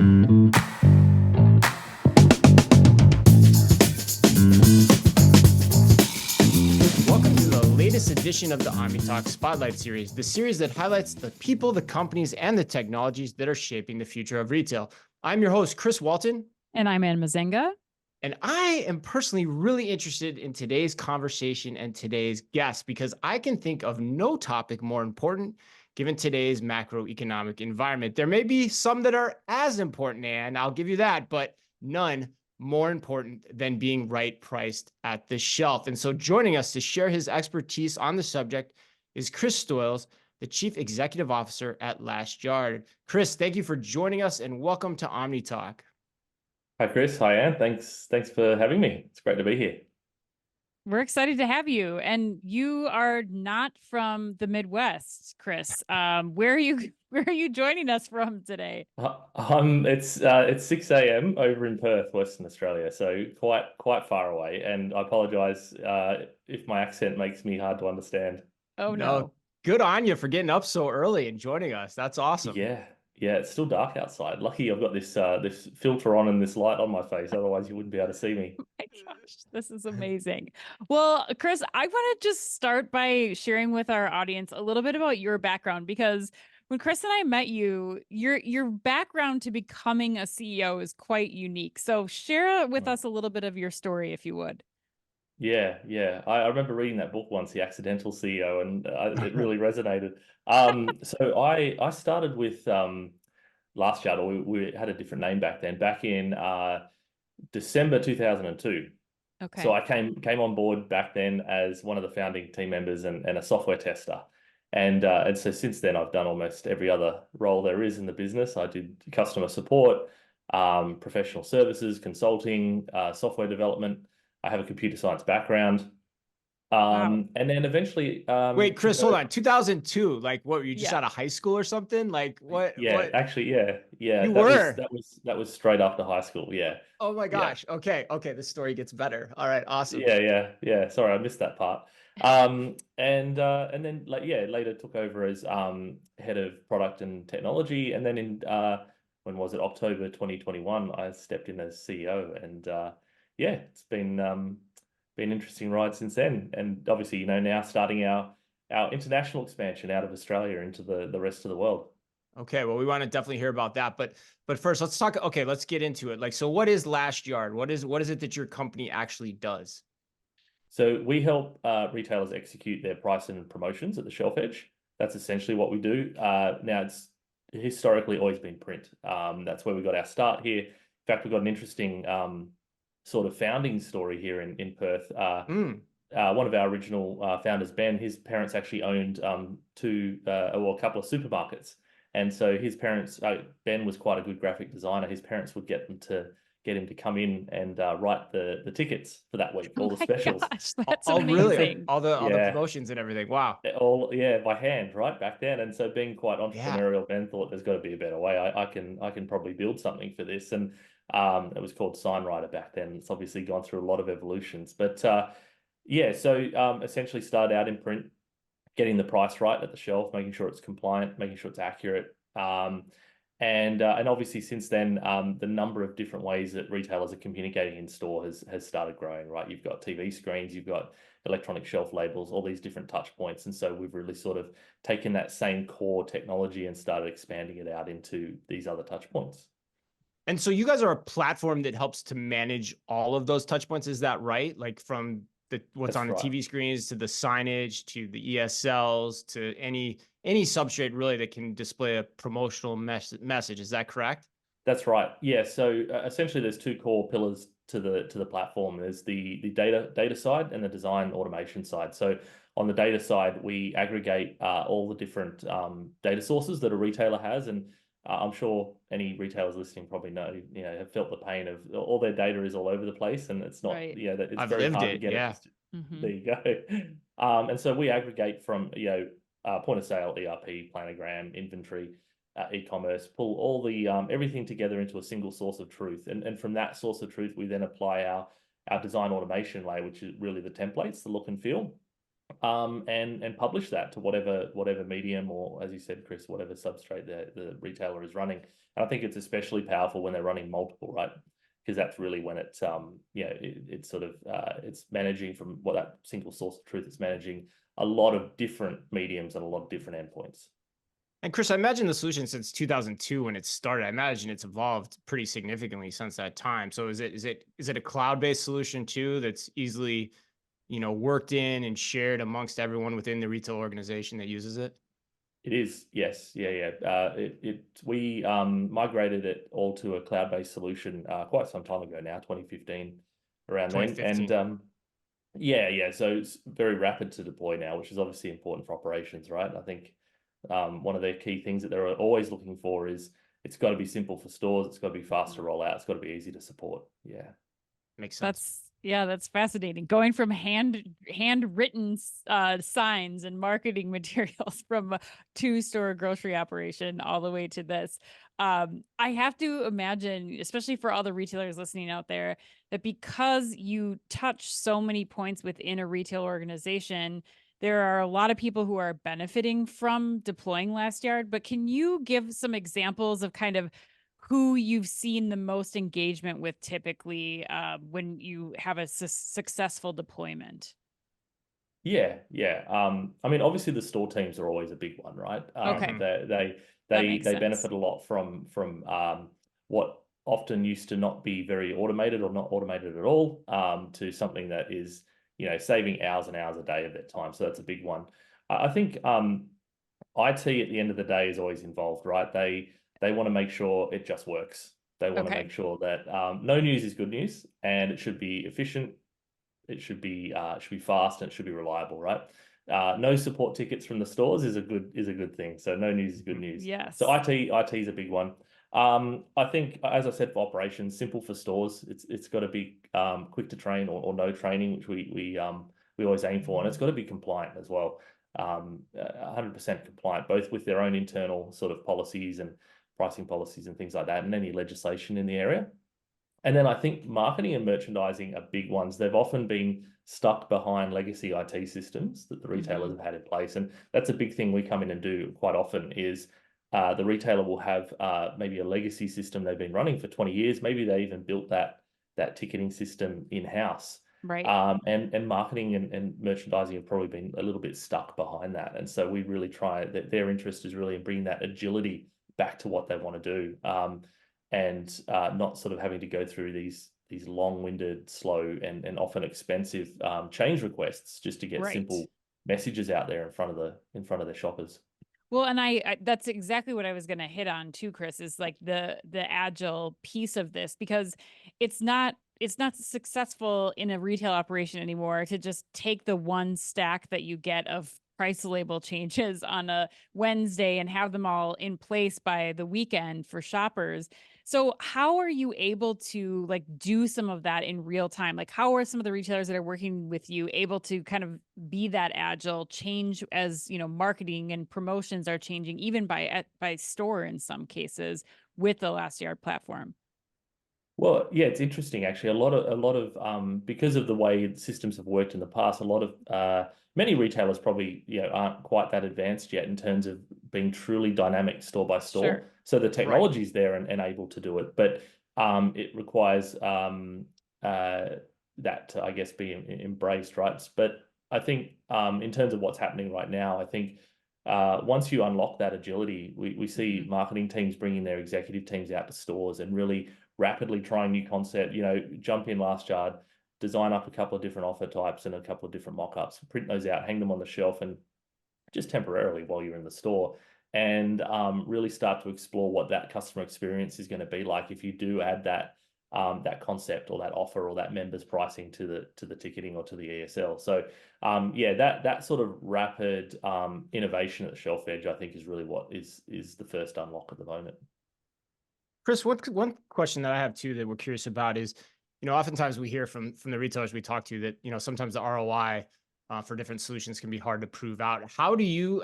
Welcome to the latest edition of the OmniTalk Spotlight Series, the series that highlights the people, the companies, and the technologies that are shaping the future of retail. I'm your host, Chris Walton. And I'm Ann Mazenga. And I am personally really interested in today's conversation and today's guest because I can think of no topic more important given today's macroeconomic environment. There may be some that are as important, and I'll give you that, but none more important than being right priced at the shelf. And so joining us to share his expertise on the subject is Chris Stoyles, the Chief Executive Officer at Last Yard. Chris, thank you for joining us and welcome to OmniTalk. Hi, Chris. Hi, Ann. Thanks for having me. It's great to be here. We're excited to have you. And you are not from the Midwest, Chris. Where are you joining us from today? It's 6 a.m. over in Perth, Western Australia, so quite far away. And I apologize if my accent makes me hard to understand. Oh no. Good on you for getting up so early and joining us. That's awesome. Yeah, it's still dark outside. Lucky I've got this filter on and this light on my face. Otherwise, you wouldn't be able to see me. Oh my gosh, this is amazing. Well, Chris, I want to just start by sharing with our audience a little bit about your background, because when Chris and I met you, your background to becoming a CEO is quite unique. So share with us a little bit of your story, if you would. Yeah. I remember reading that book once, The Accidental CEO, and it really resonated. So I started with Last Yard, or we had a different name back then, back in December 2002. Okay. So I came on board back then as one of the founding team members and a software tester. And so since then, I've done almost every other role there is in the business. I did customer support, professional services, consulting, software development. I have a computer science background. Wow. And then eventually... Wait, Chris, hold on. 2002, like what, were you just Yeah. out of high school or something? Like what? Yeah, what? actually, yeah. You That was straight after high school, yeah. Oh my gosh. Yeah. Okay, the story gets better. All right, awesome. Yeah. Sorry, I missed that part. And then later took over as head of product and technology. And then in when was it, October 2021, I stepped in as CEO. And it's been an interesting ride since then. And obviously, now starting our international expansion out of Australia into the rest of the world. Okay, well, we want to definitely hear about that, but first, let's talk. Okay, let's get into it. Like, so what is Last Yard? What is it that your company actually does? So we help retailers execute their price and promotions at the shelf edge. That's essentially what we do. Now, it's historically always been print. That's where we got our start here. In fact, we've got an interesting sort of founding story here in Perth. One of our original founders, Ben, his parents actually owned a couple of supermarkets. And so his parents, Ben was quite a good graphic designer. His parents would get him to come in and write the tickets for that week, all the specials. Gosh, that's amazing. Really? All the promotions and everything. Wow. By hand, right back then. And so being quite entrepreneurial, Ben thought there's got to be a better way. I can probably build something for this. And it was called Signwriter back then. It's obviously gone through a lot of evolutions. But so essentially started out in print, getting the price right at the shelf, making sure it's compliant, making sure it's accurate. And obviously since then, the number of different ways that retailers are communicating in store has started growing, right? You've got TV screens, you've got electronic shelf labels, all these different touch points. And so we've really sort of taken that same core technology and started expanding it out into these other touch points. And so you guys are a platform that helps to manage all of those touch points. Is that right? Like from what's on the TV screens to the signage to the ESLs to any substrate really that can display a promotional message. Is that correct? That's right. Yeah. So essentially, there's two core pillars to the platform. There's the data side and the design automation side. So on the data side, we aggregate all the different data sources that a retailer has, and I'm sure any retailers listening probably have felt the pain of all their data is all over the place, and it's not, Right. it's I've very lived hard it, to get yeah. it. There you go. And so we aggregate from, point of sale, ERP, planogram, inventory, e-commerce, pull all the everything together into a single source of truth. And from that source of truth, we then apply our design automation layer, which is really the templates, the look and feel. and publish that to whatever medium, or, as you said, Chris, whatever substrate the retailer is running. And I think it's especially powerful when they're running multiple, right? Because that's really when it's it's sort of it's managing from what that single source of truth. It's managing a lot of different mediums and a lot of different endpoints. And Chris, I imagine the solution since 2002 when it started, I imagine it's evolved pretty significantly since that time. So is it a cloud-based solution too that's easily, worked in and shared amongst everyone within the retail organization that uses it? It is, yes, yeah. We migrated it all to a cloud-based solution quite some time ago now, 2015, around then, 2015. and yeah. So it's very rapid to deploy now, which is obviously important for operations, right? I think one of the key things that they're always looking for is it's got to be simple for stores, it's got to be fast to roll out, it's got to be easy to support. Yeah. Makes sense. That's fascinating. Going from handwritten signs and marketing materials from a two-store grocery operation all the way to this. I have to imagine, especially for all the retailers listening out there, that because you touch so many points within a retail organization, there are a lot of people who are benefiting from deploying Last Yard. But can you give some examples of kind of who you've seen the most engagement with typically when you have a successful deployment? Yeah. I mean, obviously the store teams are always a big one, right? Okay, Mhm. that makes They sense. benefit a lot from what often used to not be very automated or not automated at all, to something that is, saving hours and hours a day of their time. So that's a big one. I think IT at the end of the day is always involved, right? They want to make sure it just works. They want to Okay, make sure that no news is good news, and it should be efficient, it should be fast, and it should be reliable, right? No support tickets from the stores is a good thing. So no news is good news. So yes. IT is a big one. I think, as I said, for operations, simple for stores. It's got to be quick to train, or no training, which we always aim for, and it's got to be compliant as well. 100% compliant, both with their own internal sort of policies and pricing policies and things like that, and any legislation in the area. And then I think marketing and merchandising are big ones. They've often been stuck behind legacy IT systems that the retailers Hmm. have had in place. And that's a big thing we come in and do quite often is the retailer will have maybe a legacy system they've been running for 20 years. Maybe they even built that ticketing system in-house. Right. And marketing and merchandising have probably been a little bit stuck behind that. And so we really try that their interest is really in bringing that agility back to what they want to do. And not sort of having to go through these long-winded, slow, and often expensive change requests just to get Right. simple messages out there in front of their shoppers. Well, and I that's exactly what I was going to hit on too, Chris, is like the agile piece of this, because it's not successful in a retail operation anymore to just take the one stack that you get of price label changes on a Wednesday and have them all in place by the weekend for shoppers. So how are you able to like do some of that in real time? Like how are some of the retailers that are working with you able to kind of be that agile, change as, marketing and promotions are changing even by store in some cases with the Last Yard platform? Well, yeah, it's interesting actually. A lot of because of the way systems have worked in the past, a lot of many retailers probably aren't quite that advanced yet in terms of being truly dynamic store by store. Sure. So the Right. technology's there and able to do it, but it requires that to, I guess, be embraced, right? But I think in terms of what's happening right now, I think once you unlock that agility, we see Mhm. marketing teams bringing their executive teams out to stores and really rapidly trying new concept, jump in Last Yard, design up a couple of different offer types and a couple of different mock-ups, print those out, hang them on the shelf, and just temporarily while you're in the store, and really start to explore what that customer experience is going to be like if you do add that concept or that offer or that members pricing to the ticketing or to the ESL. So yeah, that sort of rapid innovation at the shelf edge, I think, is really what is the first unlock at the moment. Chris, one question that I have too that we're curious about is, oftentimes we hear from the retailers we talk to that, sometimes the ROI for different solutions can be hard to prove out. You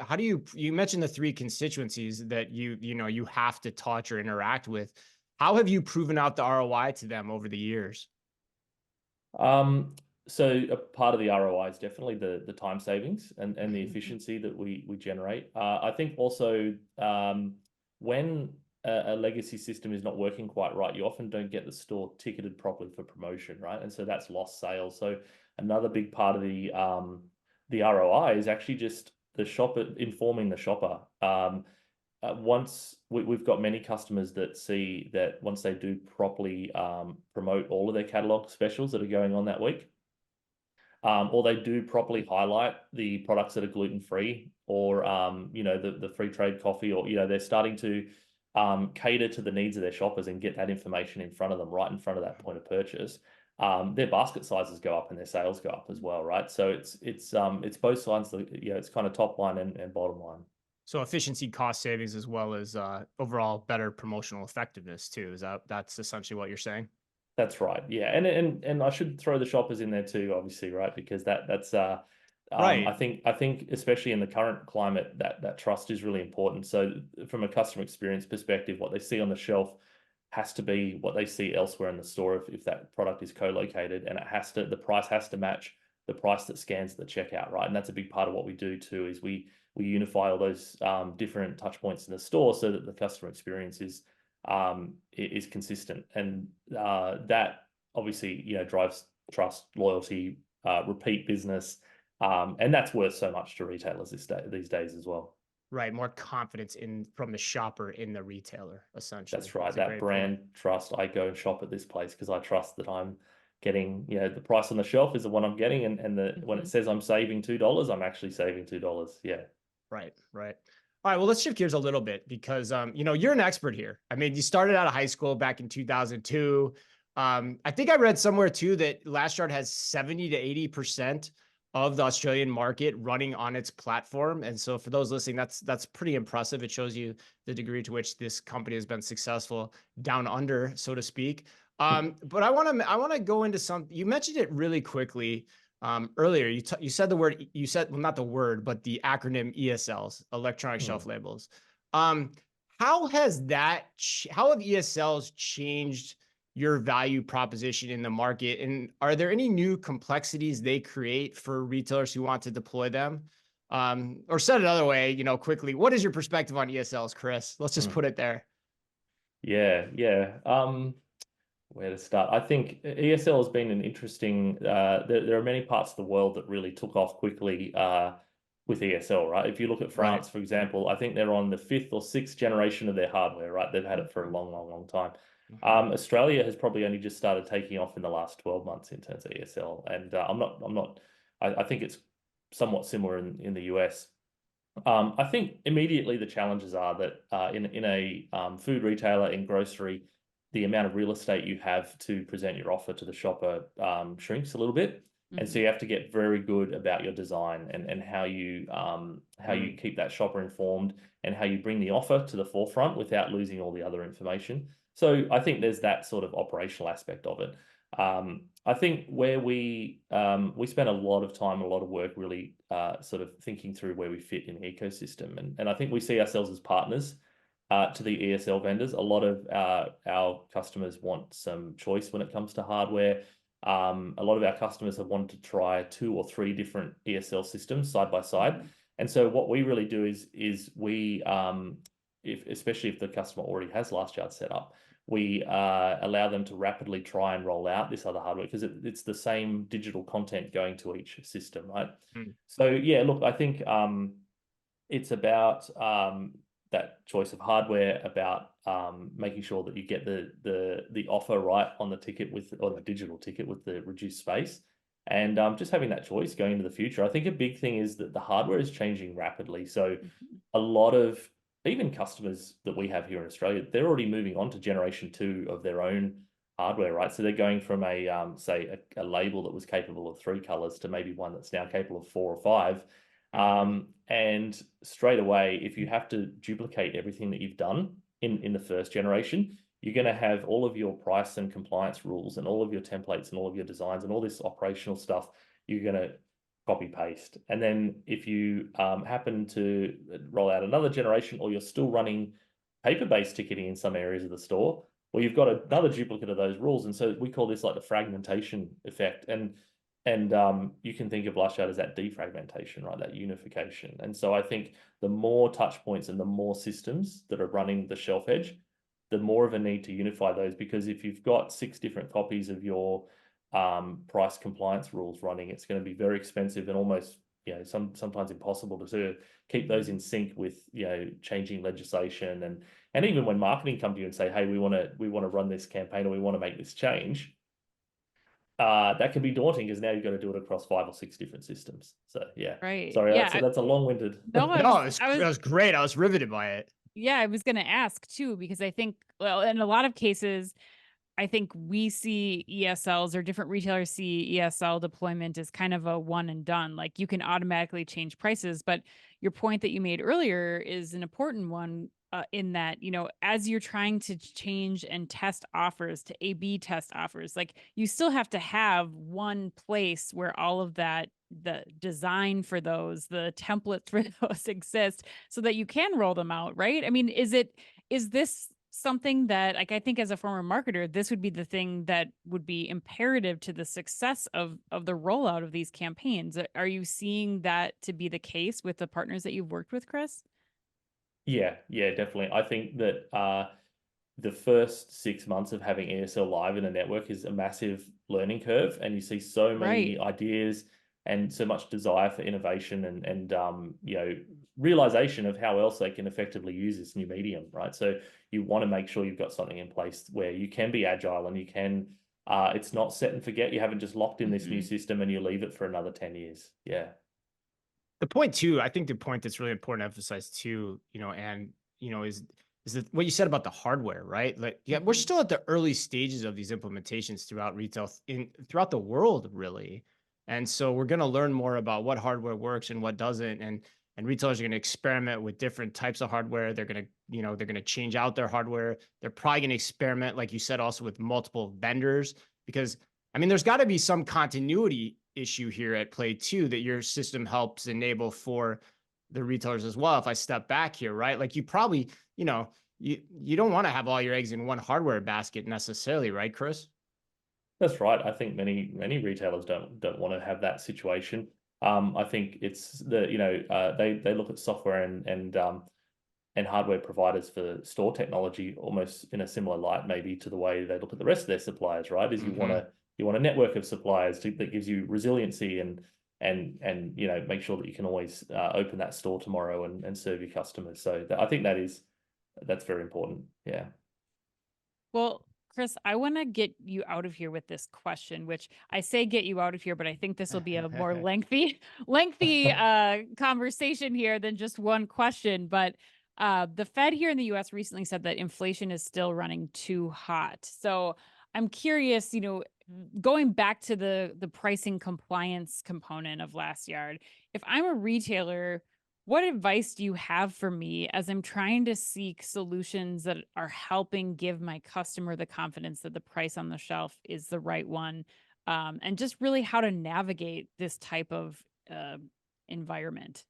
mentioned the three constituencies that you have to touch or interact with. How have you proven out the ROI to them over the years? Um, So a part of the ROI is definitely the time savings and the efficiency that we generate. I think also when a legacy system is not working quite right, you often don't get the store ticketed properly for promotion, right? And so that's lost sales. So another big part of the ROI is actually just the shopper informing the shopper. Once we've got many customers that see that once they do properly promote all of their catalog specials that are going on that week, or they do properly highlight the products that are gluten-free, or the free trade coffee, or they're starting to cater to the needs of their shoppers and get that information in front of them, right in front of that point of purchase. Their basket sizes go up and their sales go up as well, right? So it's both sides. It's kind of top line and bottom line. So efficiency, cost savings, as well as overall better promotional effectiveness too. That's essentially what you're saying? That's right. Yeah. And I should throw the shoppers in there too, obviously, right? Because that's Right. I think especially in the current climate, that trust is really important. So from a customer experience perspective, what they see on the shelf has to be what they see elsewhere in the store if that product is co-located, and the price has to match the price that scans the checkout, right? And that's a big part of what we do too, is we unify all those different touch points in the store so that the customer experience is consistent, and that obviously drives trust, loyalty, repeat business, and that's worth so much to retailers these days as well. Right. More confidence from the shopper in the retailer, essentially. That's right. That's a That great point. brand trust. I go and shop at this place because I trust that I'm getting, the price on the shelf is the one I'm getting, and when it says I'm saving $2, I'm actually saving $2. Yeah. Right. Right. All right. Well, let's shift gears a little bit because, you're an expert here. I mean, you started out of high school back in 2002. I think I read somewhere too that Lashyard has 70 to 80% of the Australian market running on its platform. And so for those listening, that's pretty impressive. It shows you the degree to which this company has been successful down under, so to speak. But I want to go into something. You mentioned it really quickly earlier. You said the word, well, not the word, but the acronym ESLs, electronic shelf labels. How have ESLs changed your value proposition in the market? And are there any new complexities they create for retailers who want to deploy them? Or said another way, quickly, what is your perspective on ESLs, Chris? Let's just put it there. Yeah. Where to start? I think ESL has been an interesting. There are many parts of the world that really took off quickly with ESL, right? If you look at France, for example, I think they're on the 5th or 6th generation of their hardware, right? They've had it for a long time. Australia has probably only just started taking off in the last 12 months in terms of ESL, and I think it's somewhat similar in the US. I think immediately the challenges are that in a food retailer, in grocery, the amount of real estate you have to present your offer to the shopper shrinks a little bit. And so you have to get very good about your design and how you keep that shopper informed, and how you bring the offer to the forefront without losing all the other information. So I think there's that sort of operational aspect of it. I think where we spend a lot of time, a lot of work really sort of thinking through where we fit in the ecosystem. And I think we see ourselves as partners to the ESL vendors. A lot of our customers want some choice when it comes to hardware. A lot of our customers have wanted to try 2 or 3 different ESL systems side by side. And so what we really do is we, especially if the customer already has Lashyard set up, we allow them to rapidly try and roll out this other hardware, because it's the same digital content going to each system, right? So yeah, look, I think it's about that choice of hardware, about making sure that you get the offer right on the ticket or the digital ticket with the reduced space, and just having that choice going into the future. I think a big thing is that the hardware is changing rapidly. So a lot of even customers that we have here in Australia, they're already moving on to generation 2 of their own hardware, right? So they're going from a label that was capable of 3 colors to maybe one that's now capable of 4 or 5. And straight away, if you have to duplicate everything that you've done in the first generation, you're going to have all of your price and compliance rules and all of your templates and all of your designs and all this operational stuff, you're going to copy paste. And then if you happen to roll out another generation, or you're still running paper-based ticketing in some areas of the store, well, you've got another duplicate of those rules. And so we call this like the fragmentation effect. And And you can think of lush out as that defragmentation, right? That unification. And so I think the more touch points and the more systems that are running the shelf edge, the more of a need to unify those. Because if you've got 6 different copies of your price compliance rules running, it's going to be very expensive and almost, sometimes impossible to keep those in sync with, changing legislation. And even when marketing come to you and say, hey, we want to run this campaign, or we want to make this change, that can be daunting, because now you've got to do it across 5 or 6 different systems. So yeah, Right. sorry, Yeah. that's a long-winded. No, No, I that was, was great. I was riveted by it. yeah, I was going to ask too, because I think, well, in a lot of cases, I think we see ESLs, or different retailers see ESL deployment as kind of a one and done. Like, you can automatically change prices. But your point that you made earlier is an important one, in that, as you're trying to change and test offers to A/B test offers, like, you still have to have one place where all of that, the design for those, the templates for those exist, so that you can roll them out, right? I mean, is this something that, like, I think as a former marketer, this would be the thing that would be imperative to the success of the rollout of these campaigns? Are you seeing that to be the case with the partners that you've worked with, Chris? Yeah, definitely. I think that the first 6 months of having ESL live in a network is a massive learning curve, and you see so Right. many ideas and so much desire for innovation and realization of how else they can effectively use this new medium, right? So you want to make sure you've got something in place where you can be agile, and you can it's not set and forget. You haven't just locked in this new system and you leave it for another 10 years. Yeah. The point too, I think the point that's really important to emphasize too, is that what you said about the hardware, right? Like, yeah, we're Mhm. still at the early stages of these implementations throughout retail throughout the world, really. And so we're going to learn more about what hardware works and what doesn't. And retailers are going to experiment with different types of hardware. They're going to, they're going to change out their hardware. They're probably going to experiment, like you said, also with multiple vendors, because I mean, there's got to be some continuity issue here at play too, that your system helps enable for the retailers as well. If I step back here, right? Like, you probably, you don't want to have all your eggs in one hardware basket necessarily, right, Chris? That's right. I think many retailers don't want to have that situation. I think it's they look at software and hardware providers for store technology almost in a similar light, maybe, to the way they look at the rest of their suppliers. Right? Is Mm-hmm. you want a network of suppliers that gives you resiliency and make sure that you can always open that store tomorrow and serve your customers. So I think that's very important. Yeah. Well, Chris, I want to get you out of here with this question, which I say get you out of here, but I think this will be a more lengthy conversation here than just one question. But the Fed here in the US recently said that inflation is still running too hot. So I'm curious, going back to the pricing compliance component of Last Yard, if I'm a retailer, what advice do you have for me as I'm trying to seek solutions that are helping give my customer the confidence that the price on the shelf is the right one, and just really how to navigate this type of environment?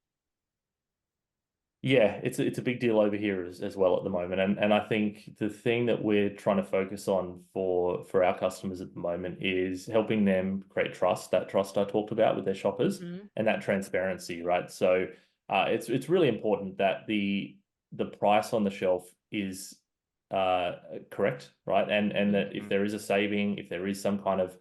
Yeah, it's a big deal over here as well at the moment, and I think the thing that we're trying to focus on for our customers at the moment is helping them create trust, that trust I talked about with their shoppers, Mhm. and that transparency, right? So it's really important that the price on the shelf is correct, right? And that if Mhm. there is a saving, if there is some kind of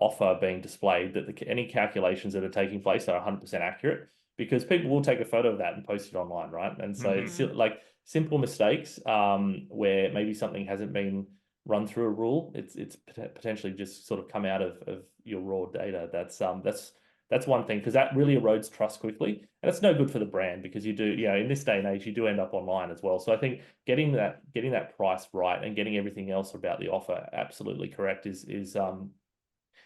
offer being displayed, that any calculations that are taking place are 100% accurate, because people will take a photo of that and post it online, right? And so it's Mhm. like simple mistakes where maybe something hasn't been run through a rule, it's potentially just sort of come out of your raw data. That's one thing, because that really erodes trust quickly, and it's no good for the brand, because you do, in this day and age, you do end up online as well. So I think getting that price right and getting everything else about the offer absolutely correct is going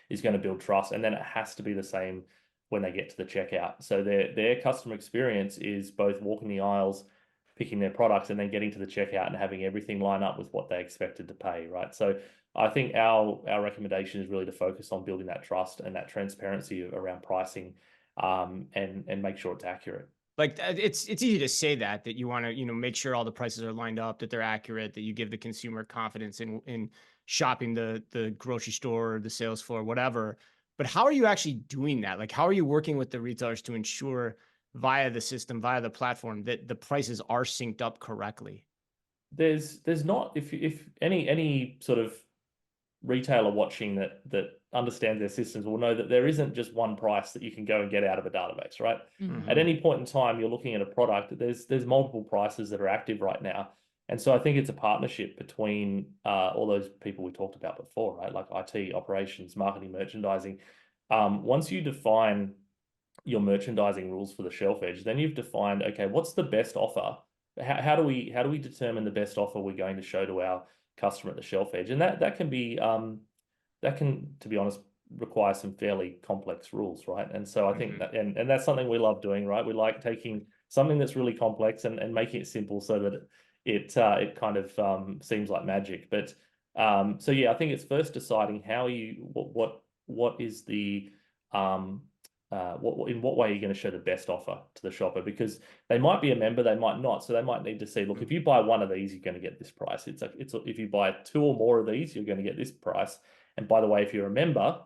to build trust. And then it has to be the same when they get to the checkout. So their customer experience is both walking the aisles, picking their products, and then getting to the checkout and having everything line up with what they expected to pay, right? So I think our recommendation is really to focus on building that trust and that transparency around pricing, and make sure it's accurate. Like, it's easy to say that you want to, make sure all the prices are lined up, that they're accurate, that you give the consumer confidence in shopping the grocery store or the sales floor, whatever. But how are you actually doing that? Like, how are you working with the retailers to ensure via the system, via the platform, that the prices are synced up correctly? There's not, if any sort of retailer watching that understands their systems will know that there isn't just one price that you can go and get out of a database, right? Mhm. At any point in time, you're looking at a product, there's multiple prices that are active right now. And so I think it's a partnership between all those people we talked about before, right? Like IT, operations, marketing, merchandising. Once you define your merchandising rules for the shelf edge, then you've defined, okay, what's the best offer? How do we determine the best offer we're going to show to our customer at the shelf edge? And that can be to be honest, require some fairly complex rules, right? And so I think that and that's something we love doing, right? We like taking something that's really complex and making it simple so that it kind of seems like magic. But so yeah, I think it's first deciding how what is the in what way are you going to show the best offer to the shopper? Because they might be a member, they might not. So they might need to see, look, if you buy one of these, you're going to get this price. If you buy two or more of these, you're going to get this price. And by the way, if you're a member,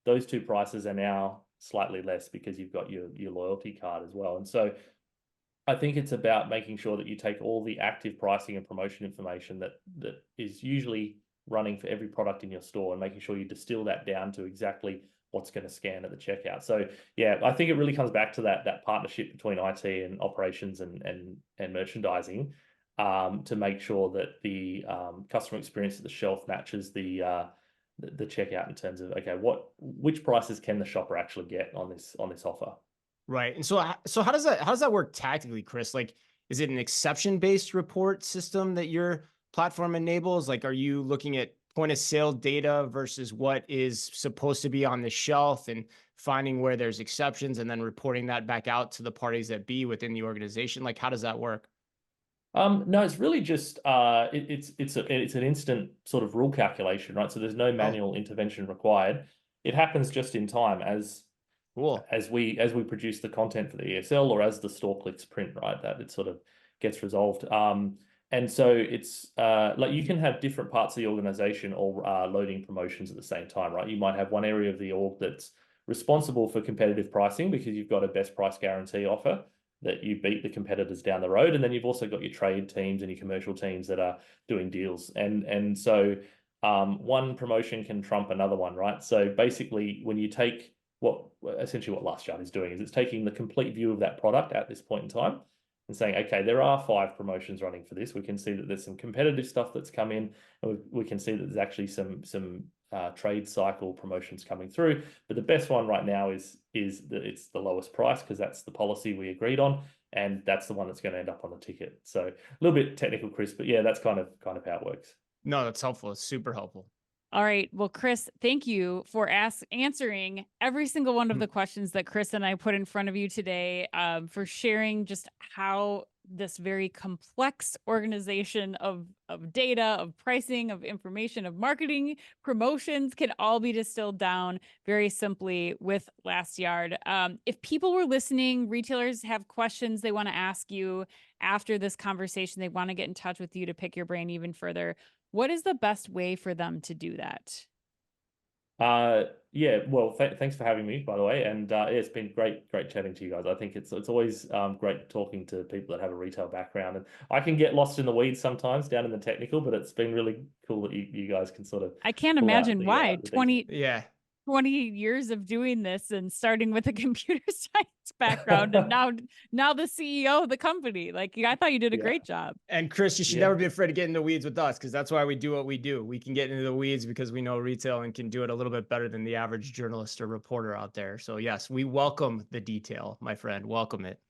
those two prices are now slightly less because you've got your loyalty card as well. And so I think it's about making sure that you take all the active pricing and promotion information that is usually running for every product in your store and making sure you distill that down to exactly what's going to scan at the checkout. So yeah, I think it really comes back to that partnership between IT and operations and merchandising to make sure that the customer experience at the shelf matches the checkout in terms of, okay, which prices can the shopper actually get on this offer. Right. And so how does that work tactically, Chris? Like, is it an exception-based report system that your platform enables? Like, are you looking at point of sale data versus what is supposed to be on the shelf and finding where there's exceptions and then reporting that back out to the parties that be within the organization? Like, how does that work? No, it's really just it's an instant sort of rule calculation, right? So there's no Oh, manual intervention required. It happens just in time cool. as we produce the content for the ESL or as the store clicks print, right? That it sort of gets resolved. And so it's like you can have different parts of the organization all loading promotions at the same time, right? You might have one area of the org that's responsible for competitive pricing because you've got a best price guarantee offer that you beat the competitors down the road, and then you've also got your trade teams and your commercial teams that are doing deals, and so one promotion can trump another one, right? So basically, when you take essentially what Last Yard is doing is it's taking the complete view of that product at this point in time and saying, okay, there are 5 promotions running for this. We can see that there's some competitive stuff that's come in, and we can see that there's actually some trade cycle promotions coming through. But the best one right now is that it's the lowest price because that's the policy we agreed on, and that's the one that's going to end up on the ticket. So a little bit technical, Chris, but yeah, that's kind of how it works. No, that's helpful. It's super helpful. All right. Well, Chris, thank you for answering every single one of the questions that Chris and I put in front of you today, for sharing just how this very complex organization of data, of pricing, of information, of marketing, promotions can all be distilled down very simply with Last Yard. If people were listening, retailers have questions they want to ask you after this conversation, they want to get in touch with you to pick your brain even further. What is the best way for them to do that? Yeah, well, thanks for having me, by the way, and yeah, it's been great chatting to you guys. I think it's always great talking to people that have a retail background, and I can get lost in the weeds sometimes down in the technical, but it's been really cool that you guys can sort of I can't pull out imagine why. the 20 Yeah. 20 years of doing this and starting with a computer science background and now the CEO of the company. Like, I thought you did a Yeah. great job. And Chris, you should never be afraid to get in the weeds with us because that's why we do what we do. We can get into the weeds because we know retail and can do it a little bit better than the average journalist or reporter out there. So yes, we welcome the detail, my friend. Welcome it.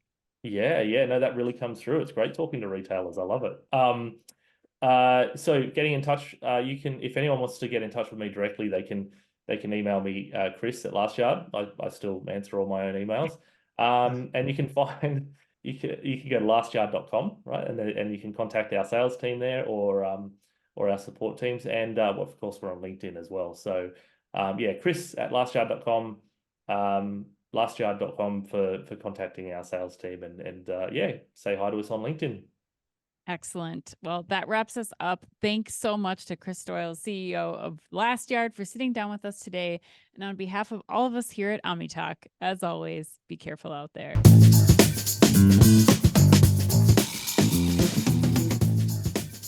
Yeah, no, that really comes through. It's great talking to retailers. I love it. So getting in touch, you can, if anyone wants to get in touch with me directly, they can email me, Chris at Last Yard. I still answer all my own emails. And you can find you can go to lastyard.com, right? And you can contact our sales team there or our support teams. And of course we're on LinkedIn as well. So yeah, Chris at lastyard.com, lastyard.com for contacting our sales team and yeah, say hi to us on LinkedIn. Excellent. Well, that wraps us up. Thanks so much to Chris Stoyles, CEO of Last Yard, for sitting down with us today. And on behalf of all of us here at OmniTalk, as always, be careful out there.